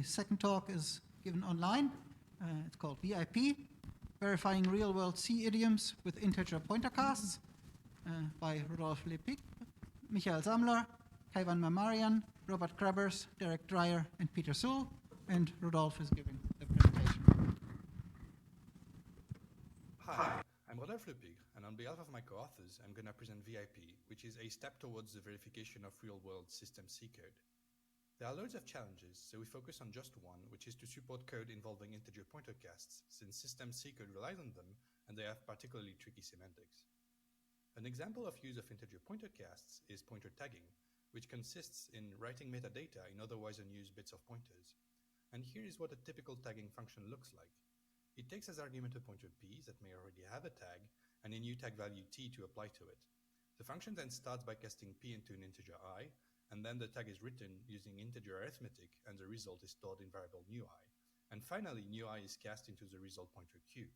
second talk is given online. It's called VIP, Verifying Real-World C Idioms with Integer Pointer Casts, by Rudolf Lepik, Michael Sammler, Kaivan Mamarian, Robert Grabbers, Derek Dreyer, and Peter Sewell. And Rudolf is giving the presentation. Hi, I'm Rudolf Lepik, and on behalf of my co-authors, I'm going to present VIP, which is a step towards the verification of real-world system C code. There are loads of challenges, so we focus on just one, which is to support code involving integer pointer casts, since system C code relies on them, and they have particularly tricky semantics. An example of use of integer pointer casts is pointer tagging, which consists in writing metadata in otherwise unused bits of pointers. And here is what a typical tagging function looks like. It takes as argument a pointer p that may already have a tag, and a new tag value t to apply to it. The function then starts by casting p into an integer I, and then the tag is written using integer arithmetic, and the result is stored in variable new I. And finally, new I is cast into the result pointer q.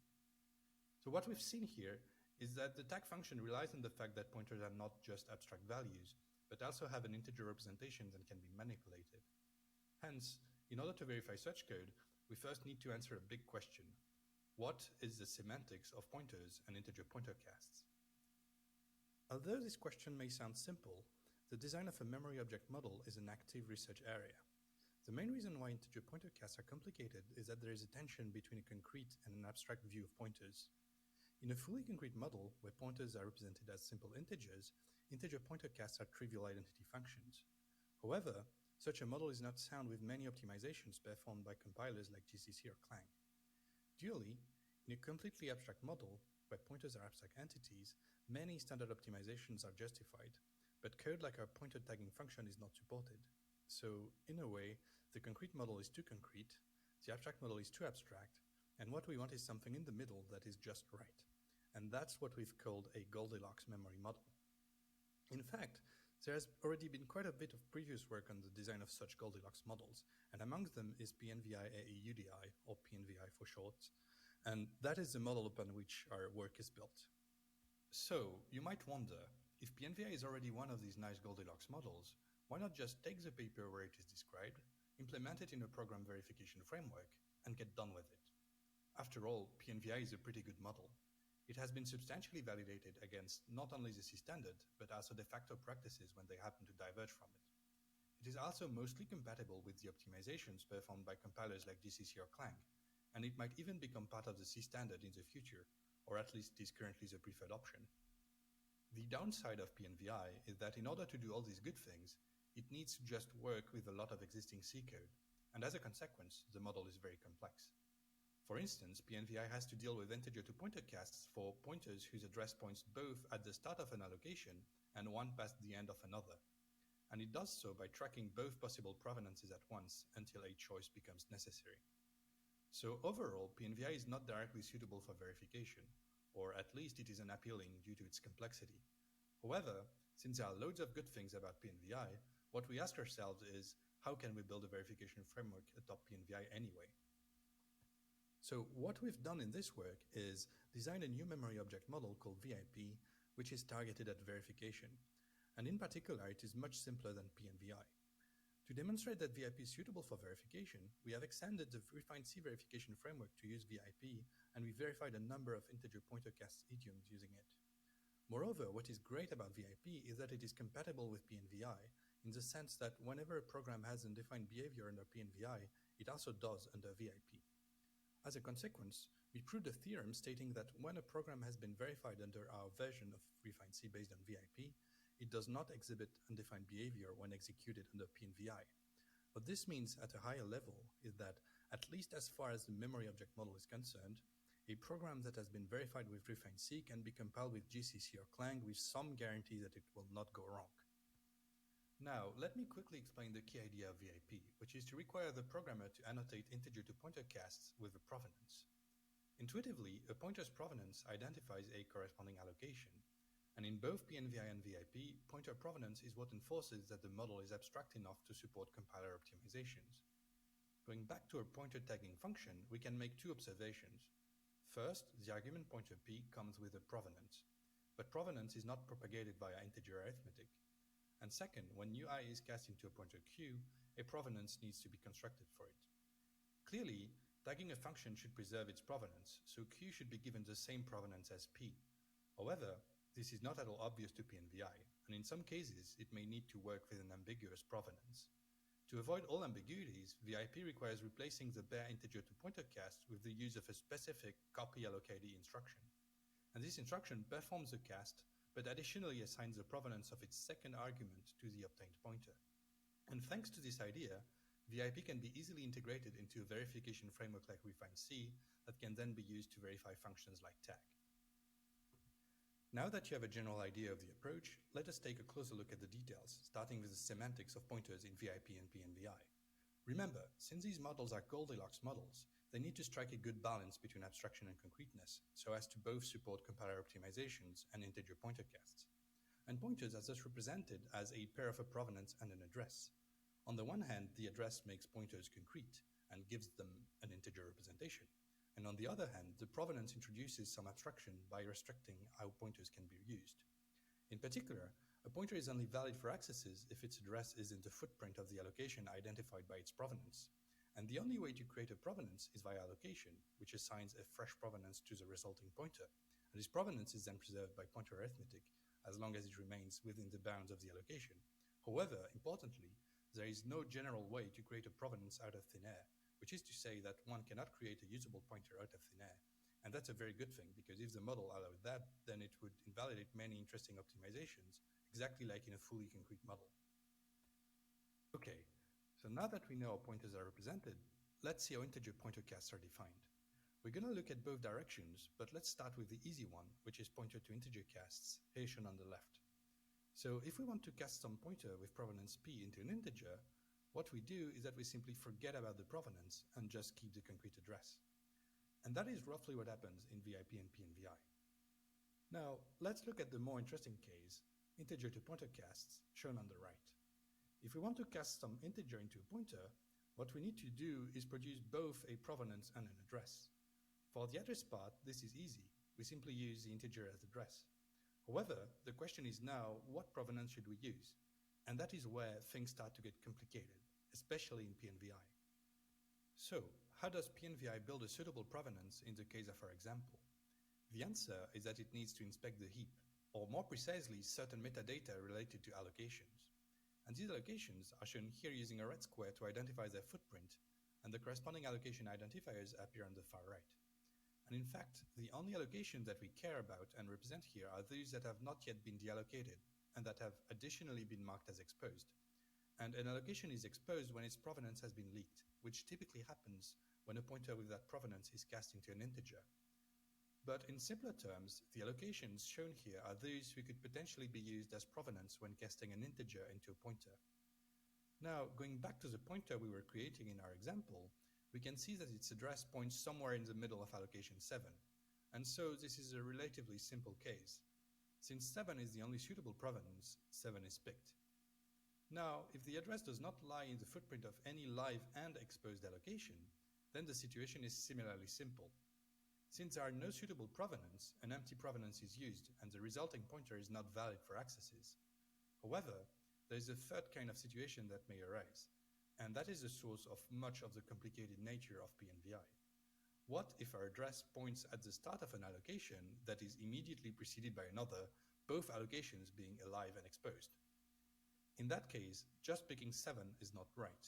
So what we've seen here is that the tag function relies on the fact that pointers are not just abstract values, but also have an integer representation that can be manipulated. Hence, in order to verify such code, we first need to answer a big question. What is the semantics of pointers and integer pointer casts? Although this question may sound simple, the design of a memory object model is an active research area. The main reason why integer pointer casts are complicated is that there is a tension between a concrete and an abstract view of pointers. In a fully concrete model, where pointers are represented as simple integers, integer pointer casts are trivial identity functions. However, such a model is not sound with many optimizations performed by compilers like GCC or Clang. Dually, in a completely abstract model, where pointers are abstract entities, many standard optimizations are justified, but code like our pointer tagging function is not supported. So, in a way, the concrete model is too concrete, the abstract model is too abstract, and what we want is something in the middle that is just right. And that's what we've called a Goldilocks memory model. In fact, there has already been quite a bit of previous work on the design of such Goldilocks models, and amongst them is PNVI AEUDI, or PNVI for short, and that is the model upon which our work is built. So, you might wonder, if PNVI is already one of these nice Goldilocks models, why not just take the paper where it is described, implement it in a program verification framework, and get done with it? After all, PNVI is a pretty good model. It has been substantially validated against not only the C standard, but also de facto practices when they happen to diverge from it. It is also mostly compatible with the optimizations performed by compilers like GCC or Clang, and it might even become part of the C standard in the future, or at least is currently the preferred option. The downside of PNVI is that in order to do all these good things, it needs to just work with a lot of existing C code, and as a consequence, the model is very complex. For instance, PNVI has to deal with integer-to-pointer casts for pointers whose address points both at the start of an allocation and one past the end of another, and it does so by tracking both possible provenances at once until a choice becomes necessary. So overall, PNVI is not directly suitable for verification, or at least it is unappealing due to its complexity. However, since there are loads of good things about PNVI, what we ask ourselves is, how can we build a verification framework atop PNVI anyway? So what we've done in this work is design a new memory object model called VIP, which is targeted at verification. And in particular, it is much simpler than PNVI. To demonstrate that VIP is suitable for verification, we have extended the refined C verification framework to use VIP, and we verified a number of integer pointer cast idioms using it. Moreover, what is great about VIP is that it is compatible with PNVI, in the sense that whenever a program has undefined behavior under PNVI, it also does under VIP. As a consequence, we proved a theorem stating that when a program has been verified under our version of refined C based on VIP, it does not exhibit undefined behavior when executed under PNVI. What this means at a higher level is that, at least as far as the memory object model is concerned, a program that has been verified with refined C can be compiled with GCC or Clang with some guarantee that it will not go wrong. Now, let me quickly explain the key idea of VIP, which is to require the programmer to annotate integer-to-pointer casts with a provenance. Intuitively, a pointer's provenance identifies a corresponding allocation, and in both PNVI and VIP, pointer provenance is what enforces that the model is abstract enough to support compiler optimizations. Going back to our pointer tagging function, we can make two observations. First, the argument pointer p comes with a provenance, but provenance is not propagated via integer arithmetic. And second, when new I is cast into a pointer q, a provenance needs to be constructed for it. Clearly, tagging a function should preserve its provenance, so Q should be given the same provenance as P. However, this is not at all obvious to PNVI, and in some cases it may need to work with an ambiguous provenance. To avoid all ambiguities, VIP requires replacing the bare integer to pointer cast with the use of a specific copy allocatee instruction. And this instruction performs the cast, but additionally assigns the provenance of its second argument to the obtained pointer. And thanks to this idea, VIP can be easily integrated into a verification framework like refineC that can then be used to verify functions like tag. Now that you have a general idea of the approach, let us take a closer look at the details, starting with the semantics of pointers in VIP and PNVI. Remember, since these models are Goldilocks models, they need to strike a good balance between abstraction and concreteness, so as to both support compiler optimizations and integer pointer casts. And pointers are thus represented as a pair of a provenance and an address. On the one hand, the address makes pointers concrete and gives them an integer representation. And on the other hand, the provenance introduces some abstraction by restricting how pointers can be used. In particular, a pointer is only valid for accesses if its address is in the footprint of the allocation identified by its provenance. And the only way to create a provenance is via allocation, which assigns a fresh provenance to the resulting pointer. And this provenance is then preserved by pointer arithmetic as long as it remains within the bounds of the allocation. However, importantly, there is no general way to create a provenance out of thin air, which is to say that one cannot create a usable pointer out of thin air. And that's a very good thing, because if the model allowed that, then it would invalidate many interesting optimizations, exactly like in a fully concrete model. Okay, so now that we know how pointers are represented, let's see how integer pointer casts are defined. We're going to look at both directions, but let's start with the easy one, which is pointer to integer casts, here shown on the left. So if we want to cast some pointer with provenance P into an integer, what we do is that we simply forget about the provenance and just keep the concrete address. And that is roughly what happens in VIP and PNVI. Now, let's look at the more interesting case, integer to pointer casts, shown on the right. If we want to cast some integer into a pointer, what we need to do is produce both a provenance and an address. For the address part, this is easy. We simply use the integer as address. However, the question is now, what provenance should we use? And that is where things start to get complicated, especially in PNVI. So, how does PNVI build a suitable provenance in the case of our example? The answer is that it needs to inspect the heap, or more precisely, certain metadata related to allocations. And these allocations are shown here using a red square to identify their footprint, and the corresponding allocation identifiers appear on the far right. And in fact, the only allocations that we care about and represent here are those that have not yet been deallocated and that have additionally been marked as exposed. And an allocation is exposed when its provenance has been leaked, which typically happens when a pointer with that provenance is cast into an integer. But in simpler terms, the allocations shown here are those who could potentially be used as provenance when casting an integer into a pointer. Now, going back to the pointer we were creating in our example, we can see that its address points somewhere in the middle of allocation 7, and so this is a relatively simple case. Since 7 is the only suitable provenance, 7 is picked. Now, if the address does not lie in the footprint of any live and exposed allocation, then the situation is similarly simple. Since there are no suitable provenance, an empty provenance is used, and the resulting pointer is not valid for accesses. However, there is a third kind of situation that may arise, and that is the source of much of the complicated nature of PNVI. What if our address points at the start of an allocation that is immediately preceded by another, both allocations being alive and exposed? In that case, just picking 7 is not right.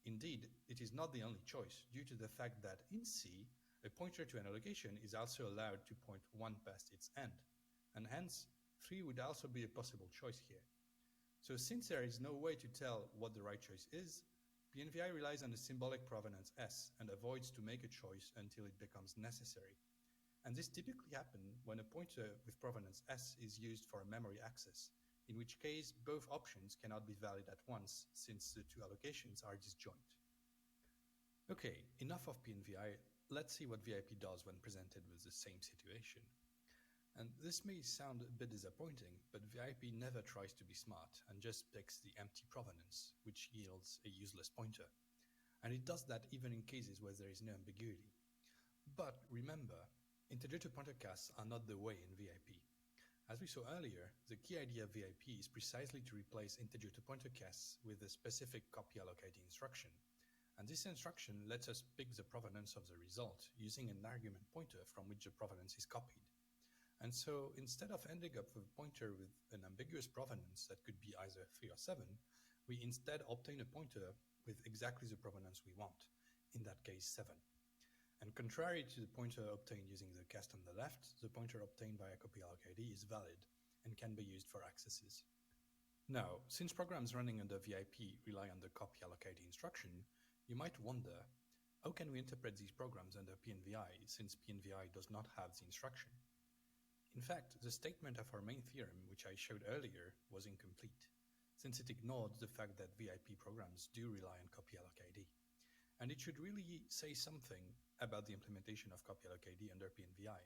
Indeed, it is not the only choice due to the fact that in C, a pointer to an allocation is also allowed to point 1 past its end, and hence 3 would also be a possible choice here. So since there is no way to tell what the right choice is, PNVI relies on the symbolic provenance S and avoids to make a choice until it becomes necessary. And this typically happens when a pointer with provenance S is used for a memory access, in which case both options cannot be valid at once since the two allocations are disjoint. Okay, enough of PNVI, let's see what VIP does when presented with the same situation. And this may sound a bit disappointing, but VIP never tries to be smart and just picks the empty provenance, which yields a useless pointer. And it does that even in cases where there is no ambiguity. But remember, integer to pointer casts are not the way in VIP. As we saw earlier, the key idea of VIP is precisely to replace integer to pointer casts with a specific copy allocatee instruction. And this instruction lets us pick the provenance of the result using an argument pointer from which the provenance is copied. And so instead of ending up with a pointer with an ambiguous provenance that could be either 3 or 7, we instead obtain a pointer with exactly the provenance we want, in that case 7. And contrary to the pointer obtained using the cast on the left, the pointer obtained via copy_allocd is valid and can be used for accesses. Now, since programs running under VIP rely on the copy_allocd instruction, you might wonder, how can we interpret these programs under PNVI since PNVI does not have the instruction? In fact, the statement of our main theorem, which I showed earlier, was incomplete, since it ignored the fact that VIP programs do rely on copy_allocd. And it should really say something about the implementation of copy_allocd under PNVI.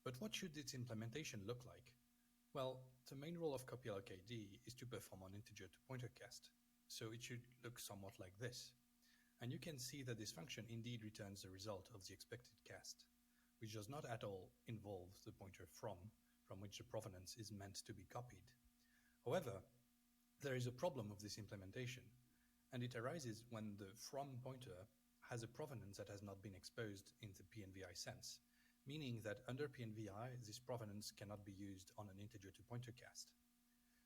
But what should its implementation look like? Well, the main role of copy_allocd is to perform an integer-to-pointer cast, so it should look somewhat like this. And you can see that this function indeed returns the result of the expected cast, which does not at all involve the pointer from which the provenance is meant to be copied. However, there is a problem with this implementation, and it arises when the from pointer has a provenance that has not been exposed in the PNVI sense, meaning that under PNVI, this provenance cannot be used on an integer-to-pointer cast.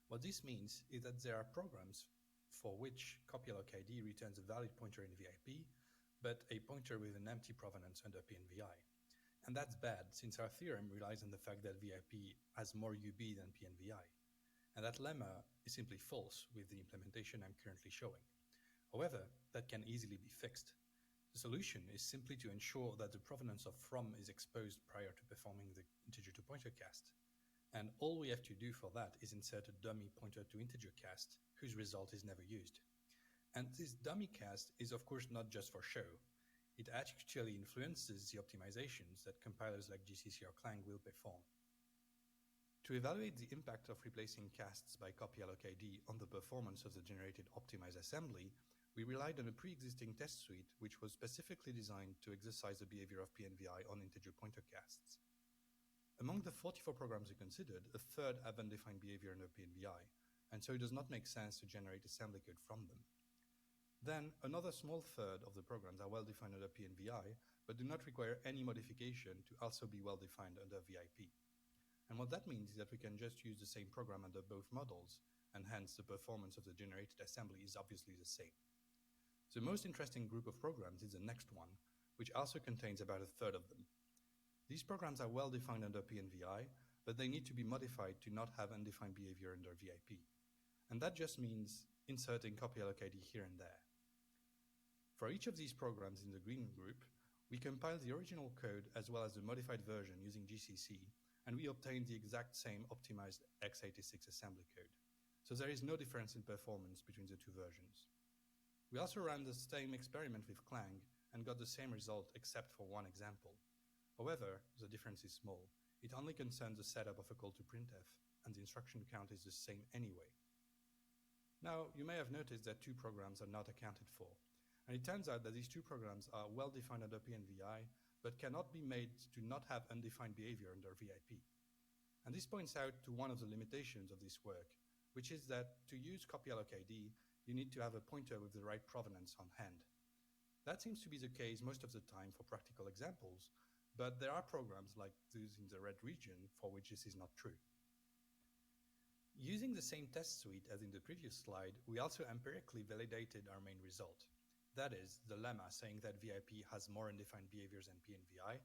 What this means is that there are programs for which copy_allocd returns a valid pointer in VIP, but a pointer with an empty provenance under PNVI. And that's bad, since our theorem relies on the fact that VIP has more UB than PNVI. And that lemma is simply false with the implementation I'm currently showing. However, that can easily be fixed. The solution is simply to ensure that the provenance of from is exposed prior to performing the integer-to-pointer cast. And all we have to do for that is insert a dummy pointer-to-integer cast, whose result is never used. And this dummy cast is of course not just for show. It actually influences the optimizations that compilers like GCC or Clang will perform. To evaluate the impact of replacing casts by copy_allocd on the performance of the generated optimized assembly, we relied on a pre-existing test suite which was specifically designed to exercise the behavior of PNVI on integer pointer casts. Among the 44 programs we considered, a third have undefined behavior under PNVI, and so it does not make sense to generate assembly code from them. Then, another small third of the programs are well-defined under PNVI, but do not require any modification to also be well-defined under VIP. And what that means is that we can just use the same program under both models, and hence the performance of the generated assembly is obviously the same. The most interesting group of programs is the next one, which also contains about a third of them. These programs are well defined under PNVI, but they need to be modified to not have undefined behavior under VIP. And that just means inserting copy_allocd here and there. For each of these programs in the green group, we compiled the original code as well as the modified version using GCC, and we obtained the exact same optimized x86 assembly code. So there is no difference in performance between the two versions. We also ran the same experiment with Clang and got the same result except for one example. However, the difference is small. It only concerns the setup of a call to printf, and the instruction count is the same anyway. Now, you may have noticed that two programs are not accounted for, and it turns out that these two programs are well defined under PNVI, but cannot be made to not have undefined behavior under VIP. And this points out to one of the limitations of this work, which is that to use copy_allocd, you need to have a pointer with the right provenance on hand. That seems to be the case most of the time for practical examples, but there are programs like those in the red region for which this is not true. Using the same test suite as in the previous slide, we also empirically validated our main result. That is, the lemma saying that VIP has more undefined behaviors than PNVI,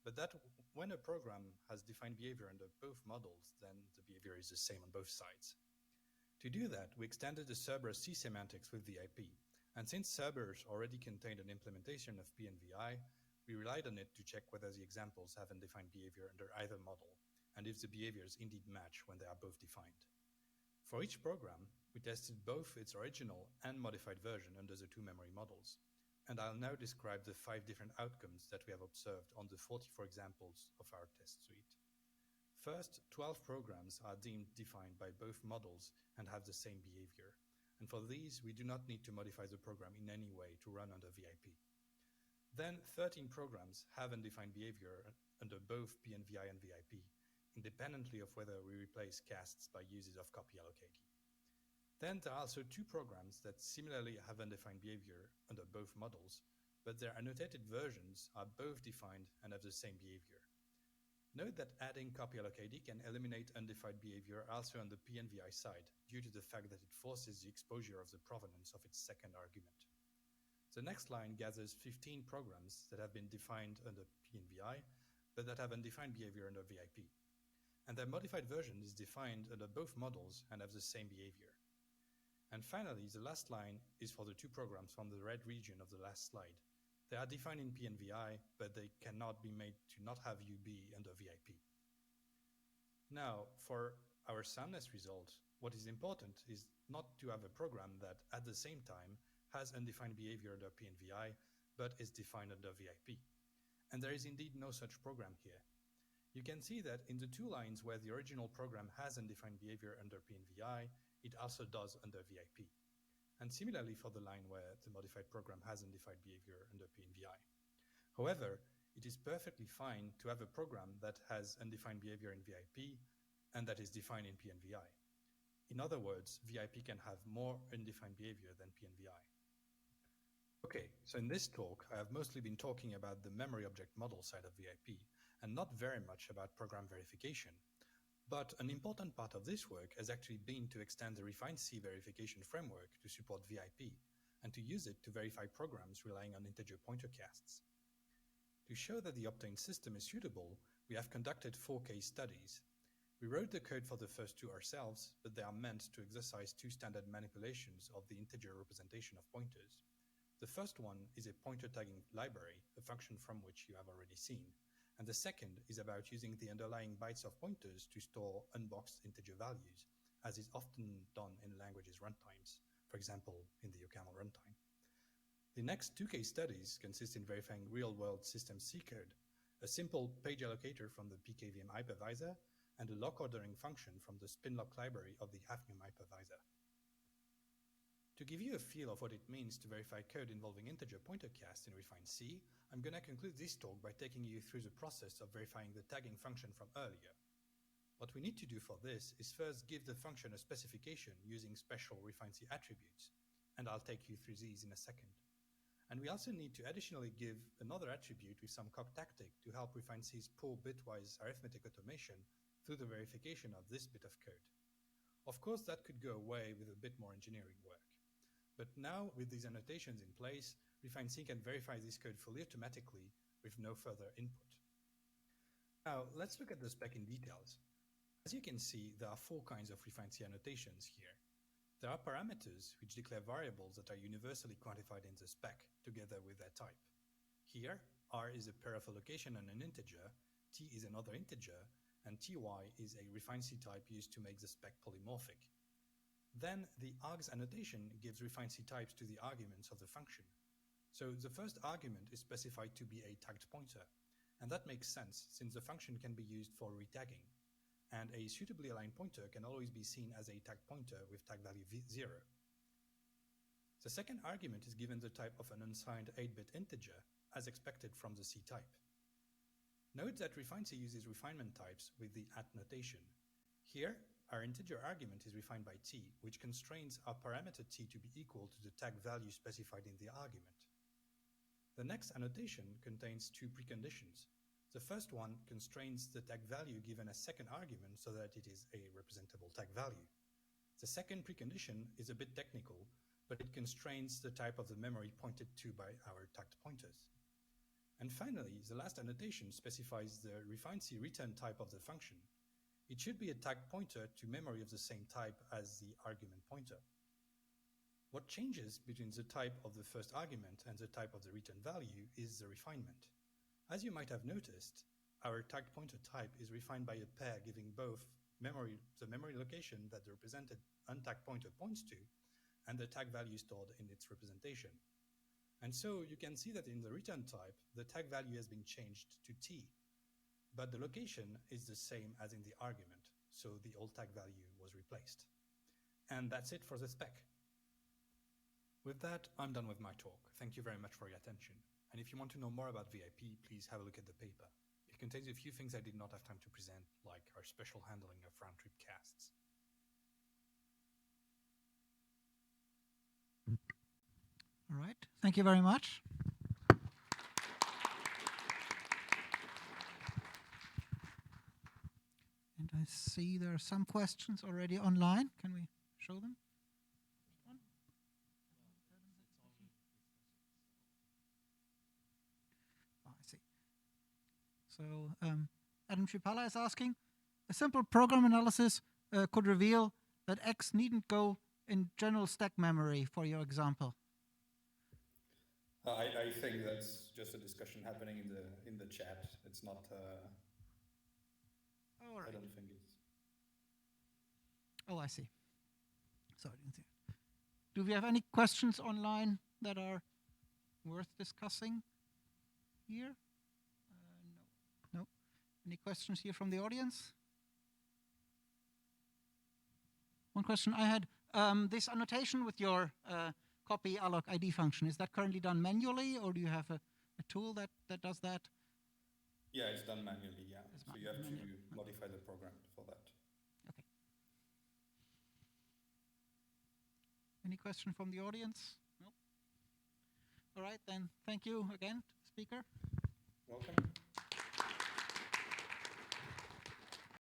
but that when a program has defined behavior under both models, then the behavior is the same on both sides. To do that, we extended the Cerberus C semantics with VIP, and since Cerberus already contained an implementation of PNVI, we relied on it to check whether the examples have undefined behavior under either model, and if the behaviors indeed match when they are both defined. For each program, we tested both its original and modified version under the two memory models, and I'll now describe the 5 different outcomes that we have observed on the 44 examples of our test suite. First, 12 programs are deemed defined by both models and have the same behavior, and for these we do not need to modify the program in any way to run under VIP. Then 13 programs have undefined behavior under both PNVI and VIP, independently of whether we replace casts by uses of copy_allocd. Then there are also two programs that similarly have undefined behavior under both models, but their annotated versions are both defined and have the same behavior. Note that adding copy allocd can eliminate undefined behavior also on the PNVI side, due to the fact that it forces the exposure of the provenance of its second argument. The next line gathers 15 programs that have been defined under PNVI, but that have undefined behavior under VIP. And their modified version is defined under both models and have the same behavior. And finally, the last line is for the two programs from the red region of the last slide. They are defined in PNVI, but they cannot be made to not have UB under VIP. Now, for our soundness result, what is important is not to have a program that, at the same time, has undefined behavior under PNVI, but is defined under VIP. And there is indeed no such program here. You can see that in the two lines where the original program has undefined behavior under PNVI, it also does under VIP. And similarly for the line where the modified program has undefined behavior under PNVI. However, it is perfectly fine to have a program that has undefined behavior in VIP and that is defined in PNVI. In other words, VIP can have more undefined behavior than PNVI. Okay, so in this talk, I have mostly been talking about the memory object model side of VIP and not very much about program verification. But an important part of this work has actually been to extend the RefineC verification framework to support VIP and to use it to verify programs relying on integer pointer casts. To show that the obtained system is suitable, we have conducted 4 case studies. We wrote the code for the first two ourselves, but they are meant to exercise two standard manipulations of the integer representation of pointers. The first one is a pointer tagging library, a function from which you have already seen. And the second is about using the underlying bytes of pointers to store unboxed integer values, as is often done in languages runtimes, for example, in the OCaml runtime. The next 2 case studies consist in verifying real-world system C code, a simple page allocator from the PKVM hypervisor, and a lock ordering function from the spinlock library of the Hafnium hypervisor. To give you a feel of what it means to verify code involving integer pointer casts in RefineC, I'm going to conclude this talk by taking you through the process of verifying the tagging function from earlier. What we need to do for this is first give the function a specification using special RefineC attributes, and I'll take you through these in a second. And we also need to additionally give another attribute with some cocktactic to help RefineC's pull bitwise arithmetic automation through the verification of this bit of code. Of course, that could go away with a bit more engineering work. But now, with these annotations in place, RefineC can verify this code fully automatically with no further input. Now, let's look at the spec in details. As you can see, there are 4 kinds of RefineC annotations here. There are parameters which declare variables that are universally quantified in the spec, together with their type. Here, R is a pair of allocation and an integer, T is another integer, and Ty is a RefineC type used to make the spec polymorphic. Then the args annotation gives RefineC types to the arguments of the function. So the first argument is specified to be a tagged pointer, and that makes sense since the function can be used for retagging, and a suitably aligned pointer can always be seen as a tagged pointer with tag value 0. The second argument is given the type of an unsigned 8-bit integer, as expected from the C type. Note that RefineC uses refinement types with the at notation. Here, our integer argument is refined by t, which constrains our parameter t to be equal to the tag value specified in the argument. The next annotation contains 2 preconditions. The first one constrains the tag value given as second argument so that it is a representable tag value. The second precondition is a bit technical, but it constrains the type of the memory pointed to by our tagged pointers. And finally, the last annotation specifies the RefineC return type of the function. It should be a tag pointer to memory of the same type as the argument pointer. What changes between the type of the first argument and the type of the return value is the refinement. As you might have noticed, our tagged pointer type is refined by a pair giving both the memory location that the represented untagged pointer points to and the tag value stored in its representation. And so you can see that in the return type, the tag value has been changed to t, but the location is the same as in the argument, so the old tag value was replaced. And that's it for the spec. With that, I'm done with my talk. Thank you very much for your attention. And if you want to know more about VIP, please have a look at the paper. It contains a few things I did not have time to present, like our special handling of round-trip casts. All right. Thank you very much. And I see there are some questions already online. Can we show them? Oh, I see. So Adam Tripala is asking, a simple program analysis could reveal that X needn't go in general stack memory for your example. I think that's just a discussion happening in the chat. It's not. All right. I don't think it's. Oh, I see. So I didn't see it. Do we have any questions online that are worth discussing here? No. No. Any questions here from the audience? One question I had, this annotation with your copy alloc ID function, is that currently done manually, or do you have a tool that does that? Yeah, it's done manually, yeah. It's So you have manually. to modify the program for that. Okay. Any question from the audience? No? All right, then thank you again, speaker. Welcome.